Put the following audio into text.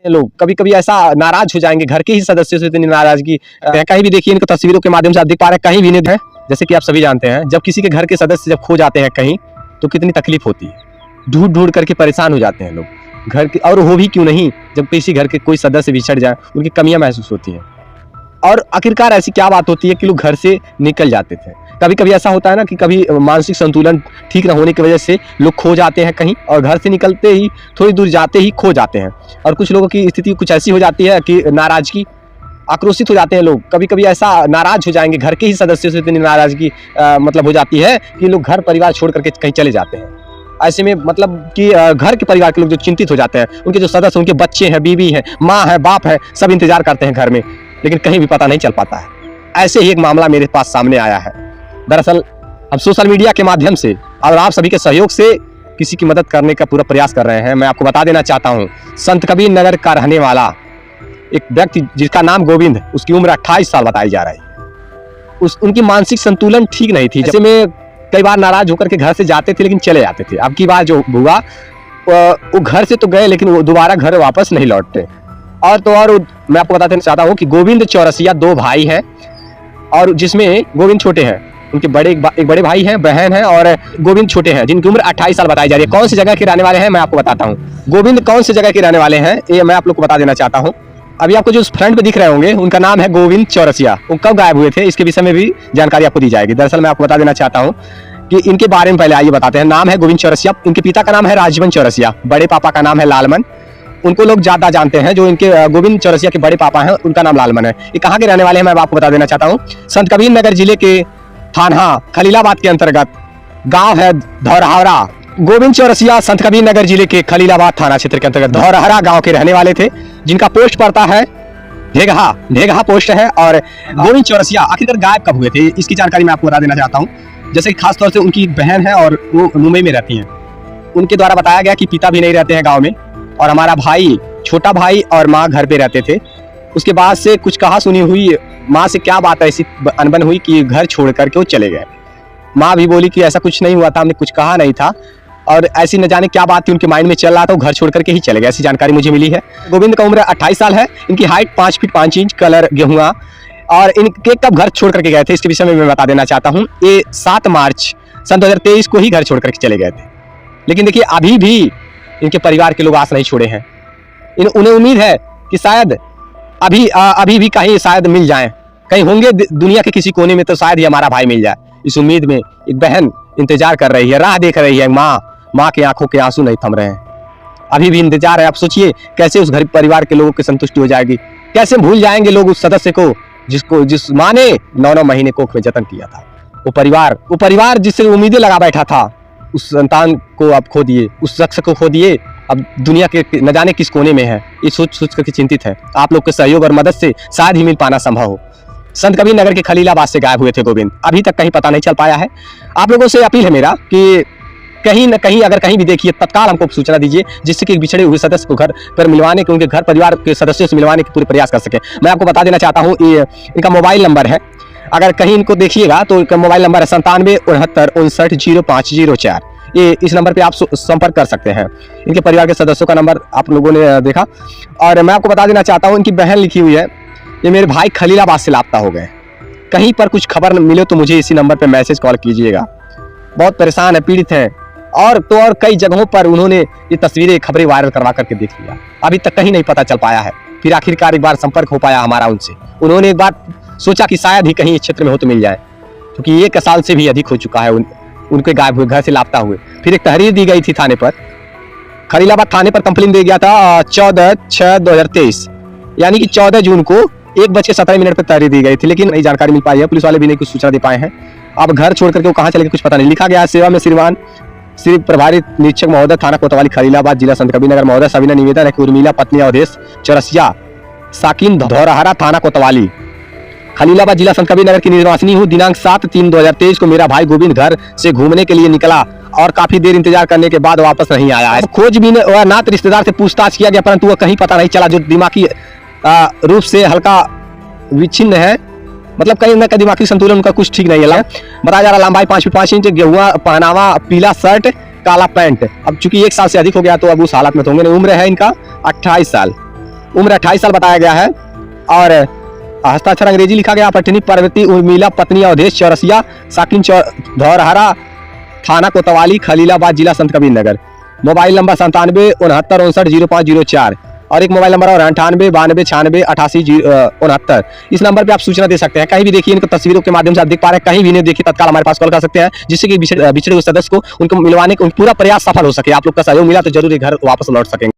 लोग कभी कभी ऐसा नाराज हो जाएंगे, घर के ही सदस्यों से इतनी नाराजगी कहीं भी देखिए, इनको तस्वीरों के माध्यम से आप देख पा रहे हैं, कहीं भी नहीं है। जैसे कि आप सभी जानते हैं, जब किसी के घर के सदस्य जब खो जाते हैं कहीं, तो कितनी तकलीफ होती है, ढूंढ ढूंढ करके परेशान हो जाते हैं लोग घर के। और वो भी क्यों नहीं, जब किसी घर के कोई सदस्य बिछड़ जाए, उनकी कमियां महसूस होती हैं। और आखिरकार ऐसी क्या बात होती है कि लोग घर से निकल जाते थे। कभी कभी ऐसा होता है ना कि कभी मानसिक संतुलन ठीक न होने की वजह से लोग खो जाते हैं कहीं, और घर से निकलते ही थोड़ी दूर जाते ही खो जाते हैं। और कुछ लोगों की स्थिति कुछ ऐसी हो जाती है कि नाराजगी, आक्रोशित हो जाते हैं लोग, कभी कभी ऐसा नाराज हो जाएंगे, घर के ही सदस्यों से इतनी नाराजगी मतलब हो जाती है कि लोग घर परिवार छोड़ करके कहीं चले जाते हैं। ऐसे में मतलब कि घर के परिवार के लोग जो चिंतित हो जाते हैं, उनके जो सदस्य, उनके बच्चे हैं, बीवी हैं, माँ है, बाप है, सब इंतजार करते हैं घर में, लेकिन कहीं भी पता नहीं चल पाता है। ऐसे ही एक मामला मेरे पास सामने आया है। दरअसल हम सोशल मीडिया के माध्यम से और आप सभी के सहयोग से किसी की मदद करने का पूरा प्रयास कर रहे हैं। मैं आपको बता देना चाहता हूँ, संत कबीर नगर का रहने वाला एक व्यक्ति जिसका नाम गोविंद, उसकी उम्र 28 साल बताई जा रही है। उनकी मानसिक संतुलन ठीक नहीं थी। जैसे में कई बार नाराज होकर के घर से जाते थे लेकिन चले जाते थे। अब की बार जो हुआ, वो घर से तो गए लेकिन वो दोबारा घर वापस नहीं लौटते। और तो और मैं आपको बताना चाहता हूँ कि गोविंद चौरसिया 2 भाई हैं, और जिसमें गोविंद छोटे हैं, उनके एक बड़े भाई हैं, बहन है, और गोविंद छोटे हैं, जिनकी उम्र 28 साल बताई जा रही है। कौन सी जगह के रहने वाले हैं मैं आपको बताता हूँ। गोविंद कौन सी जगह के रहने वाले हैं ये मैं आप लोग को बता देना चाहता हूँ। अभी आपको जो फ्रंट पे दिख रहे होंगे, उनका नाम है गोविंद चौरसिया। वो कब गायब हुए थे इसके विषय में भी जानकारी आपको दी जाएगी। दरअसल मैं आपको बता देना चाहता हूँ कि इनके बारे में पहले आइए बताते हैं। नाम है गोविंद चौरसिया, इनके पिता का नाम है राजवन चौरसिया, बड़े पापा का नाम है लालमन। उनको लोग ज्यादा जानते हैं, जो इनके गोविंद चौरसिया के बड़े पापा हैं, उनका नाम लालमन है। ये कहाँ के रहने वाले हैं मैं आपको बता देना चाहता हूँ। संत कबीर नगर जिले के थाना खलीलाबाद के अंतर्गत गांव है धौरहरा। गोविंद चौरसिया संत कबीर नगर जिले के खलीलाबाद थाना क्षेत्र के अंतर्गत धौरहरा गांव के रहने वाले थे, जिनका पोस्ट पड़ता है ढेगहा पोस्ट है। और गोविंद चौरसिया आखिरकार गायब कब हुए थे इसकी जानकारी मैं आपको बता देना चाहता हूँ। जैसे कि खास तौर से उनकी बहन है और वो मुंबई में रहती हैं। उनके द्वारा बताया गया कि पिता भी नहीं रहते हैं गाँव में, और हमारा भाई, छोटा भाई और माँ घर पे रहते थे। उसके बाद से कुछ कहा सुनी हुई, माँ से क्या बात ऐसी अनबन हुई कि घर छोड़ करके वो चले गए। माँ भी बोली कि ऐसा कुछ नहीं हुआ था, हमने कुछ कहा नहीं था, और ऐसी न जाने क्या बात थी उनके माइंड में चल रहा था, वो घर छोड़ करके ही चले गए, ऐसी जानकारी मुझे मिली है। गोविंद का उम्र 28 साल है, इनकी हाइट 5 फीट 5 इंच, कलर गेहुआ। और इनके कब घर छोड़ करके गए थे इसके विषय में मैं बता देना चाहता हूँ। ये 7 मार्च सन 2023 को ही घर छोड़ करके चले गए थे। लेकिन देखिए, अभी भी इनके परिवार के लोग आस नहीं छोड़े हैं। उन्हें उम्मीद है कि शायद अभी भी कहीं शायद मिल जाएं, कहीं होंगे दुनिया के किसी कोने में, तो शायद ही हमारा भाई मिल जाए। इस उम्मीद में एक बहन इंतजार कर रही है, राह देख रही है। माँ के आंखों के आंसू नहीं थम रहे हैं, अभी भी इंतजार है। आप सोचिए कैसे उस घर परिवार के लोगों की संतुष्टि हो जाएगी, कैसे भूल जाएंगे लोग उस सदस्य को जिस माँ ने 9 महीने कोख में जतन किया था। वो परिवार जिससे उम्मीदें लगा बैठा था, उस संतान को आप खो दिए, उस शख्स को खो दिए। अब दुनिया के न जाने किस कोने में है, ये सोच करके चिंतित है। आप लोग के सहयोग और मदद से शायद ही मिल पाना संभव हो। संत कबीर नगर के खलीलाबाद से गायब हुए थे गोविंद, अभी तक कहीं पता नहीं चल पाया है। आप लोगों से अपील है मेरा कि कहीं न कहीं अगर कहीं भी देखिए, तत्काल हमको सूचना दीजिए, जिससे कि बिछड़े हुए सदस्य को घर पर मिलवाने के, उनके घर परिवार के सदस्यों से मिलवाने के पूरे प्रयास कर सके। मैं आपको बता देना चाहता हूँ, ये इनका मोबाइल नंबर है। अगर कहीं इनको देखिएगा तो इनका मोबाइल नंबर है 9769590504। ये इस नंबर पे आप संपर्क कर सकते हैं। इनके परिवार के सदस्यों का नंबर आप लोगों ने देखा। और मैं आपको बता देना चाहता हूँ, इनकी बहन लिखी हुई है, ये मेरे भाई खलीलाबाद से लापता हो गए, कहीं पर कुछ खबर मिले तो मुझे इसी नंबर पे मैसेज कॉल कीजिएगा। बहुत परेशान है, पीड़ित हैं, और तो और कई जगहों पर उन्होंने ये तस्वीरें, खबरें वायरल करवा करके देख लिया, अभी तक कहीं नहीं पता चल पाया है। फिर आखिरकार एक बार संपर्क हो पाया हमारा उनसे। उन्होंने एक बार सोचा कि शायद ही कहीं इस क्षेत्र में हो तो मिल जाए, क्योंकि 1 साल से भी अधिक हो चुका है उनके गायब हुए, घर से लापता हुए। फिर एक तहरीर दी गई थी थाने पर, खलीलाबाद थाने पर कंप्लेन दे गया था 14/6/2023, यानी कि 14 जून को 1:17 पर तहरीर दी गई थी, लेकिन नई जानकारी मिल पाई है। पुलिस वाले भी नहीं कुछ सूचना दे पाए हैं। अब घर छोड़ करके वो कहाँ चले गए कुछ पता नहीं। लिखा गया है, सेवा में श्रीमान श्री प्रभारी निरीक्षक महोदय थाना कोतवाली खलीलाबाद जिला संत कबीर नगर महोदय सविनय निवेदन है कि उर्मिला पत्नी अवधेश चौरसिया साकिन धौरहरा थाना कोतवाली खलीलाबाद जिला संत कबीर नगर की निवासिनी हूँ। दिनांक 7/3/2023 को मेरा भाई गोविंद घर से घूमने के लिए निकला और काफी देर इंतजार करने के बाद वापस नहीं आया है। खोजबीन व नात रिश्तेदार से पूछताछ किया गया, परंतु वह कहीं पता नहीं चला, जो दिमागी रूप से हल्का विच्छिन्न है, मतलब कहीं ना कहीं दिमागी संतुलन उनका कुछ ठीक नहीं है। बताया जा रहा लंबाई 5 फीट 5 इंच, गेहुआ पहनावा, पीला शर्ट, काला पैंट। अब चूंकि 1 साल से अधिक हो गया तो अब उस हालत में तो होंगे। उम्र है इनका 28 साल। उम्र 28 साल बताया गया है और हस्ताक्षर अंग्रेजी लिखा गया। पठनी पार्वती उर्मिला पत्नी अवधेश चौरसिया साकिन धौरहरा थाना कोतवाली खलीलाबाद जिला संत कबीर नगर। मोबाइल नंबर 9769590504 और एक मोबाइल नंबर और 9892929668 इस नंबर पे आप सूचना दे सकते हैं। कहीं भी देखिए इनको तस्वीरों के माध्यम से आप देख पा रहे हैं, कहीं भी नहीं देखिए तत्काल हमारे पास कॉल कर सकते हैं, जिससे कि बिछड़े हुए सदस्य को उनको मिलवाने का पूरा प्रयास सफल हो सके। आप लोग का सहयोग मिला तो जरूर ये घर वापस लौट सकेंगे।